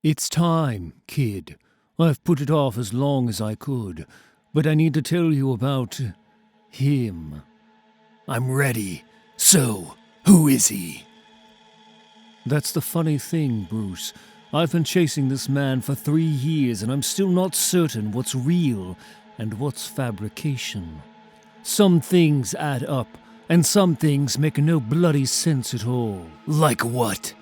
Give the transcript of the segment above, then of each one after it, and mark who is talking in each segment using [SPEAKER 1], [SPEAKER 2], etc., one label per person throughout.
[SPEAKER 1] It's time, kid. I've put it off as long as I could, but I need to tell you about him.
[SPEAKER 2] I'm ready. So, who is he?
[SPEAKER 1] That's the funny thing, Bruce. I've been chasing this man for 3 years, and I'm still not certain what's real and what's fabrication. Some things add up, and some things make no bloody sense at all.
[SPEAKER 2] Like what?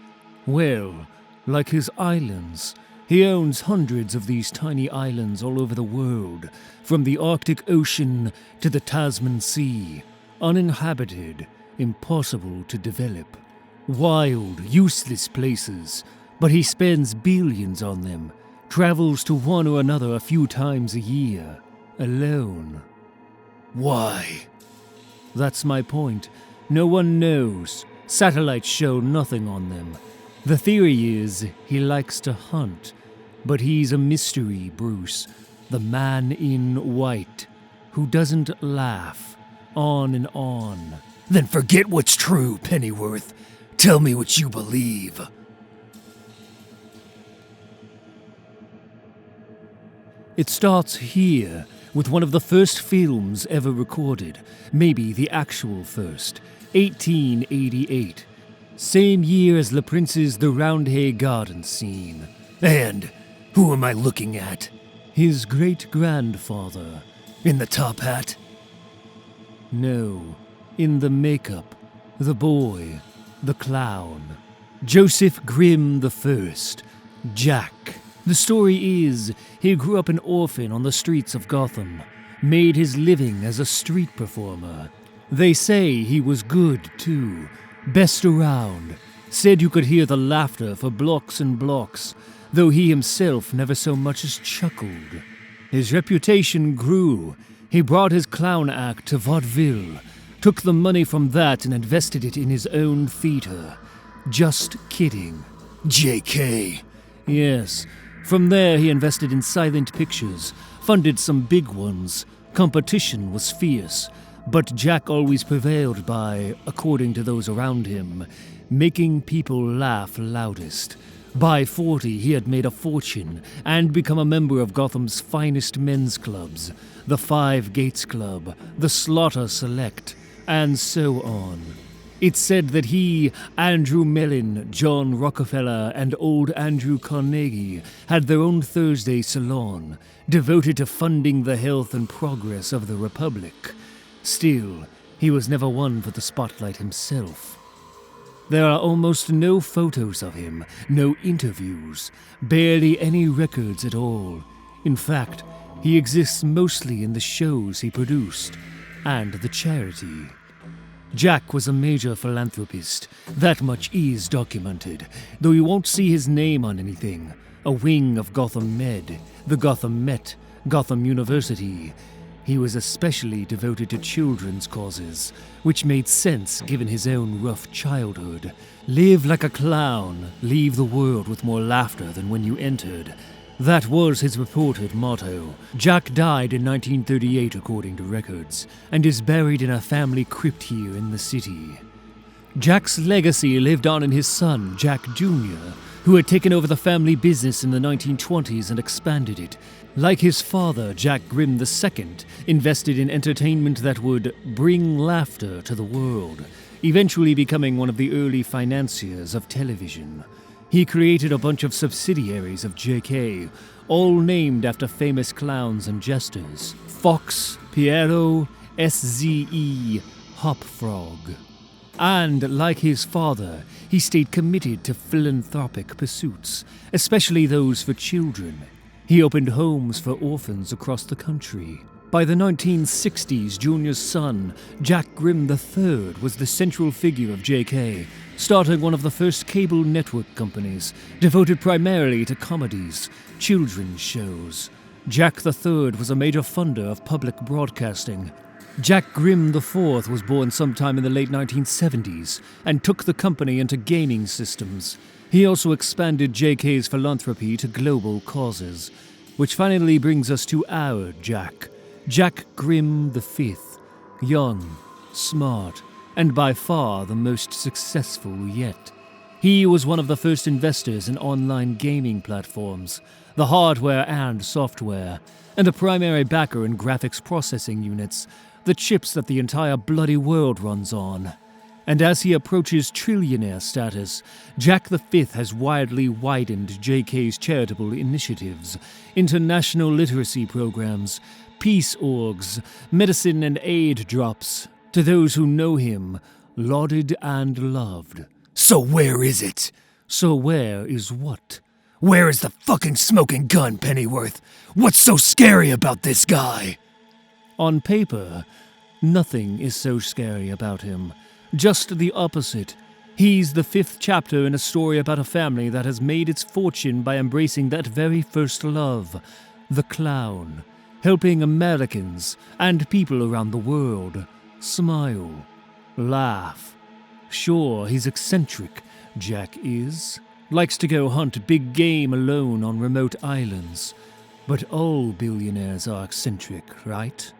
[SPEAKER 1] Well, like his islands. He owns hundreds of these tiny islands all over the world, from the Arctic Ocean to the Tasman Sea. Uninhabited, impossible to develop. Wild, useless places, but he spends billions on them, travels to one or another a few times a year, alone.
[SPEAKER 2] Why?
[SPEAKER 1] That's my point. No one knows. Satellites show nothing on them. The theory is he likes to hunt, but he's a mystery, Bruce. The man in white, who doesn't laugh. On and on.
[SPEAKER 2] Then forget what's true, Pennyworth. Tell me what you believe.
[SPEAKER 1] It starts here, with one of the first films ever recorded, maybe the actual first, 1888. Same year as Le Prince's The Roundhay Garden scene.
[SPEAKER 2] And who am I looking at?
[SPEAKER 1] His great-grandfather.
[SPEAKER 2] In the top hat?
[SPEAKER 1] No, in the makeup, the boy, the clown. Joseph Grimm the First, Jack. The story is, he grew up an orphan on the streets of Gotham, made his living as a street performer. They say he was good, too, best around, said you could hear the laughter for blocks and blocks, though he himself never so much as chuckled. His reputation grew. He brought his clown act to vaudeville, took the money from that and invested it in his own theater. Just kidding.
[SPEAKER 2] JK.
[SPEAKER 1] Yes. From there he invested in silent pictures, funded some big ones. Competition was fierce, but Jack always prevailed by, according to those around him, making people laugh loudest. By 40 he had made a fortune and become a member of Gotham's finest men's clubs, the Five Gates Club, the Slaughter Select, and so on. It's said that he, Andrew Mellon, John Rockefeller, and old Andrew Carnegie had their own Thursday salon, devoted to funding the health and progress of the Republic. Still, he was never one for the spotlight himself. There are almost no photos of him, no interviews, barely any records at all. In fact, he exists mostly in the shows he produced, and the charity. Jack was a major philanthropist, that much is documented, though you won't see his name on anything. A wing of Gotham Med, the Gotham Met, Gotham University. He was especially devoted to children's causes, which made sense given his own rough childhood. Live like a clown, leave the world with more laughter than when you entered. That was his reported motto. Jack died in 1938 according to records, and is buried in a family crypt here in the city. Jack's legacy lived on in his son, Jack Jr., who had taken over the family business in the 1920s and expanded it. Like his father, Jack Grimm II invested in entertainment that would bring laughter to the world, eventually becoming one of the early financiers of television. He created a bunch of subsidiaries of JK, all named after famous clowns and jesters. Fox, Piero, SZE, Hop Frog. And, like his father, he stayed committed to philanthropic pursuits, especially those for children. He opened homes for orphans across the country. By the 1960s, Junior's son, Jack Grimm III, was the central figure of JK, starting one of the first cable network companies, devoted primarily to comedies, children's shows. Jack III was a major funder of public broadcasting. Jack Grimm IV was born sometime in the late 1970s and took the company into gaming systems. He also expanded JK's philanthropy to global causes, which finally brings us to our Jack. Jack Grimm V, young, smart, and by far the most successful yet. He was one of the first investors in online gaming platforms, the hardware and software, and a primary backer in graphics processing units, the chips that the entire bloody world runs on. And as he approaches trillionaire status, Jack V has widely widened JK's charitable initiatives, international literacy programs, peace orgs, medicine and aid drops, to those who know him, lauded and loved.
[SPEAKER 2] So where is it?
[SPEAKER 1] So where is what?
[SPEAKER 2] Where is the fucking smoking gun, Pennyworth? What's so scary about this guy?
[SPEAKER 1] On paper, nothing is so scary about him. Just the opposite. He's the fifth chapter in a story about a family that has made its fortune by embracing that very first love, the clown, helping Americans and people around the world smile, laugh. Sure, he's eccentric, Jack is. Likes to go hunt big game alone on remote islands. But all billionaires are eccentric, right?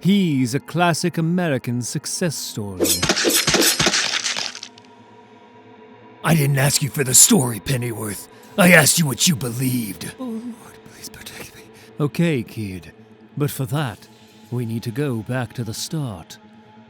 [SPEAKER 1] He's a classic American success story.
[SPEAKER 2] I didn't ask you for the story, Pennyworth. I asked you what you believed.
[SPEAKER 1] Oh, Lord, please protect me. Okay, kid. But for that, we need to go back to the start.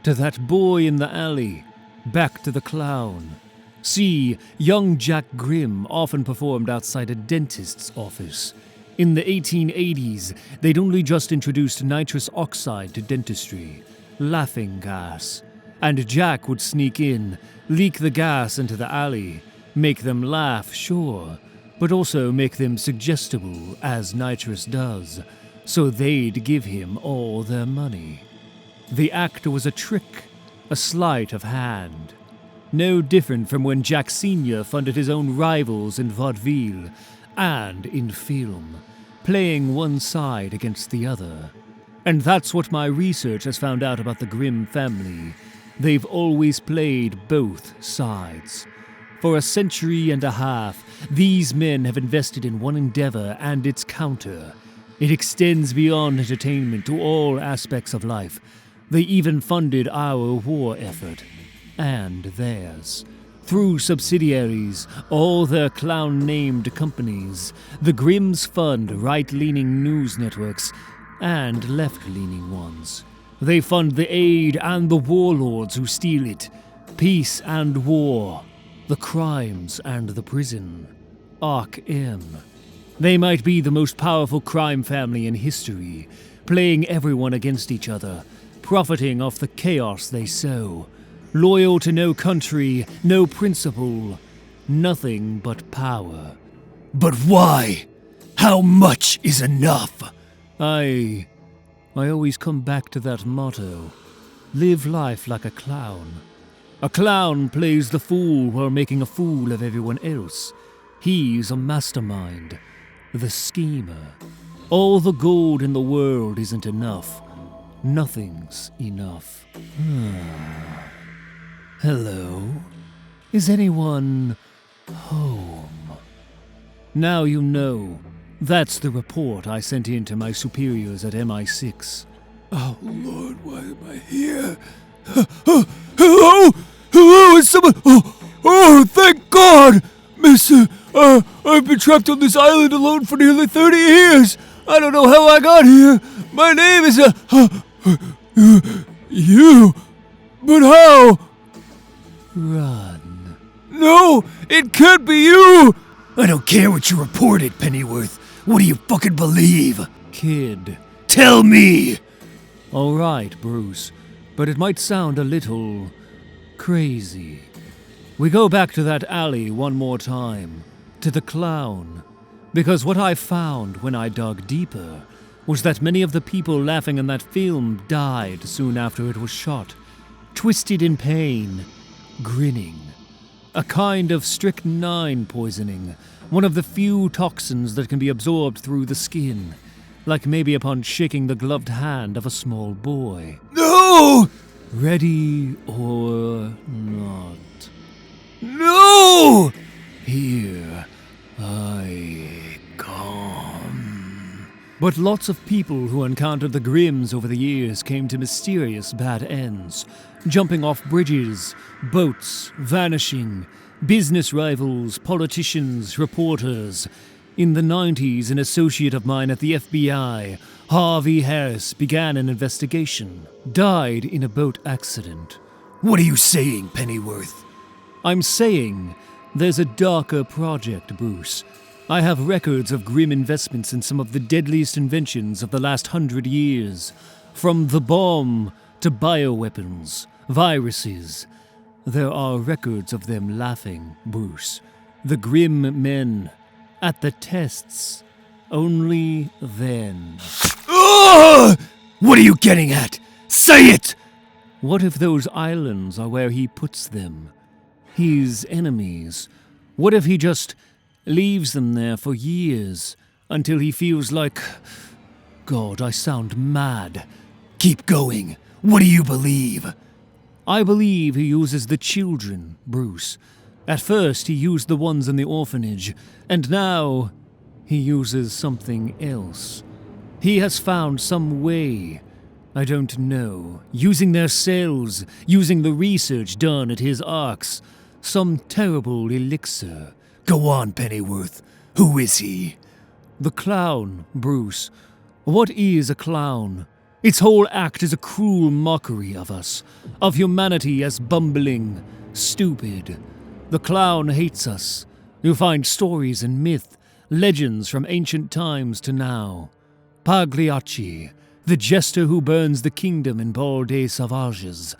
[SPEAKER 1] To that boy in the alley. Back to the clown. See, young Jack Grimm often performed outside a dentist's office. In the 1880s, they'd only just introduced nitrous oxide to dentistry, laughing gas. And Jack would sneak in, leak the gas into the alley, make them laugh, sure, but also make them suggestible, as nitrous does, so they'd give him all their money. The act was a trick, a sleight of hand. No different from when Jack Sr. funded his own rivals in vaudeville and in film, playing one side against the other. And that's what my research has found out about the Grimm family. They've always played both sides. For a century and a half, these men have invested in one endeavor and its counter. It extends beyond entertainment to all aspects of life. They even funded our war effort. And theirs. Through subsidiaries, all their clown-named companies, the Grimms fund right-leaning news networks and left-leaning ones. They fund the aid and the warlords who steal it, peace and war, the crimes and the prison. Arc-M. They might be the most powerful crime family in history, playing everyone against each other, profiting off the chaos they sow. Loyal to no country, no principle, nothing but power.
[SPEAKER 2] But why? How much is enough?
[SPEAKER 1] I always come back to that motto. Live life like a clown. A clown plays the fool while making a fool of everyone else. He's a mastermind, the schemer. All the gold in the world isn't enough. Nothing's enough. Hello? Is anyone home? Now you know. That's the report I sent in to my superiors at MI6.
[SPEAKER 2] Oh, Lord, why am I here? Hello? Hello, is someone... Oh, thank God! Mister, I've been trapped on this island alone for nearly 30 years. I don't know how I got here. My name is... You? But how?
[SPEAKER 1] Run.
[SPEAKER 2] No, it can't be you! I don't care what you reported, Pennyworth. What do you fucking believe?
[SPEAKER 1] Kid.
[SPEAKER 2] Tell me!
[SPEAKER 1] All right, Bruce, but it might sound a little crazy. We go back to that alley one more time, to the clown, because what I found when I dug deeper was that many of the people laughing in that film died soon after it was shot, twisted in pain, grinning. A kind of strychnine poisoning, one of the few toxins that can be absorbed through the skin, like maybe upon shaking the gloved hand of a small boy.
[SPEAKER 2] No!
[SPEAKER 1] Ready or not?
[SPEAKER 2] No!
[SPEAKER 1] Here I come. But lots of people who encountered the Grimms over the years came to mysterious bad ends. Jumping off bridges, boats, vanishing, business rivals, politicians, reporters. In the 90s, an associate of mine at the FBI, Harvey Harris, began an investigation. Died in a boat accident.
[SPEAKER 2] What are you saying, Pennyworth?
[SPEAKER 1] I'm saying there's a darker project, Bruce. I have records of grim investments in some of the deadliest inventions of the last 100 years. From the bomb to bioweapons, viruses. There are records of them laughing, Bruce. The grim men. At the tests. Only then.
[SPEAKER 2] Ugh! What are you getting at? Say it!
[SPEAKER 1] What if those islands are where he puts them? His enemies. What if he just leaves them there for years until he feels like... God, I sound mad.
[SPEAKER 2] Keep going. What do you believe?
[SPEAKER 1] I believe he uses the children, Bruce. At first, he used the ones in the orphanage, and now he uses something else. He has found some way, I don't know, using their cells, using the research done at his arks, some terrible elixir.
[SPEAKER 2] Go on, Pennyworth. Who is he?
[SPEAKER 1] The clown, Bruce. What is a clown? Its whole act is a cruel mockery of us, of humanity as bumbling, stupid. The clown hates us. You find stories and myth, legends from ancient times to now. Pagliacci, the jester who burns the kingdom in Bal des Sauvages,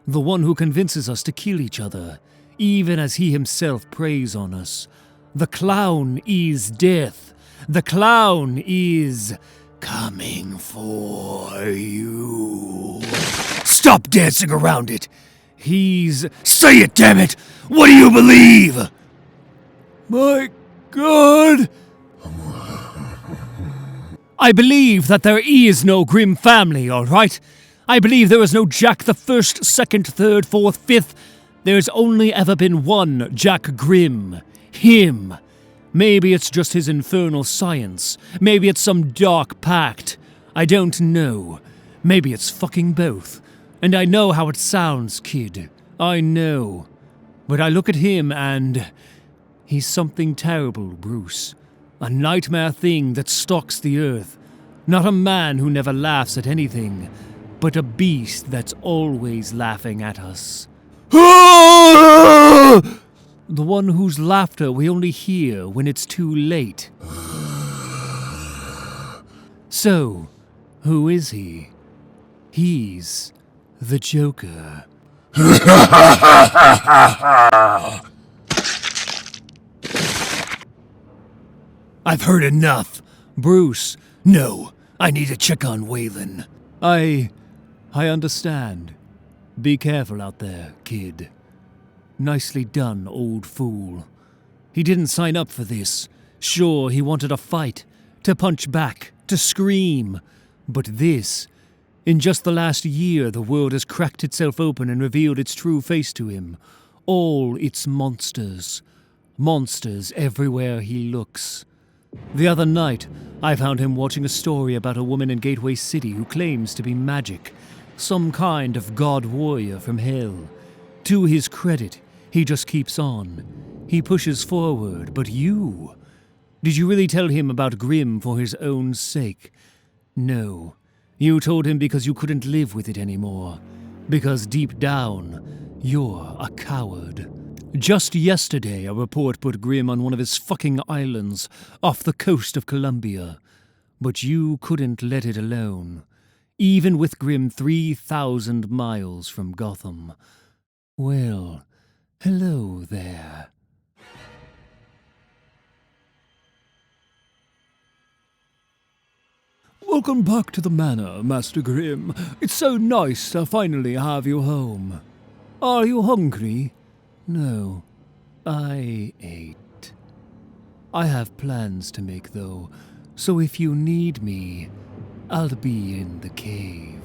[SPEAKER 1] the one who convinces us to kill each other, even as he himself preys on us. The clown is death. The clown is coming for you.
[SPEAKER 2] Stop dancing around it.
[SPEAKER 1] He's...
[SPEAKER 2] Say it, damn it! What do you believe? My God!
[SPEAKER 1] I believe that there is no Grimm family, all right? I believe there is no Jack the 1st, 2nd, 3rd, 4th, 5th. There's only ever been one Jack Grimm. Him. Maybe it's just his infernal science. Maybe it's some dark pact. I don't know. Maybe it's fucking both. And I know how it sounds, kid. I know. But I look at him and... he's something terrible, Bruce. A nightmare thing that stalks the earth. Not a man who never laughs at anything, but a beast that's always laughing at us. The one whose laughter we only hear when it's too late. So, who is he? He's the Joker.
[SPEAKER 2] I've heard enough.
[SPEAKER 1] Bruce,
[SPEAKER 2] No, I need to check on Waylon.
[SPEAKER 1] I understand. Be careful out there, kid. Nicely done, old fool. He didn't sign up for this. Sure, he wanted a fight, to punch back, to scream. But this... in just the last year, the world has cracked itself open and revealed its true face to him. All its monsters. Monsters everywhere he looks. The other night, I found him watching a story about a woman in Gateway City who claims to be magic. Some kind of god warrior from hell. To his credit, he just keeps on. He pushes forward, but you... Did you really tell him about Grimm for his own sake? No. You told him because you couldn't live with it anymore. Because deep down, you're a coward. Just yesterday, a report put Grimm on one of his fucking islands off the coast of Colombia. But you couldn't let it alone. Even with Grimm 3,000 miles from Gotham. Well, hello there.
[SPEAKER 2] Welcome back to the manor, Master Grimm. It's so nice to finally have you home.
[SPEAKER 1] Are you hungry? No, I ate. I have plans to make, though, so if you need me, I'll be in the cave.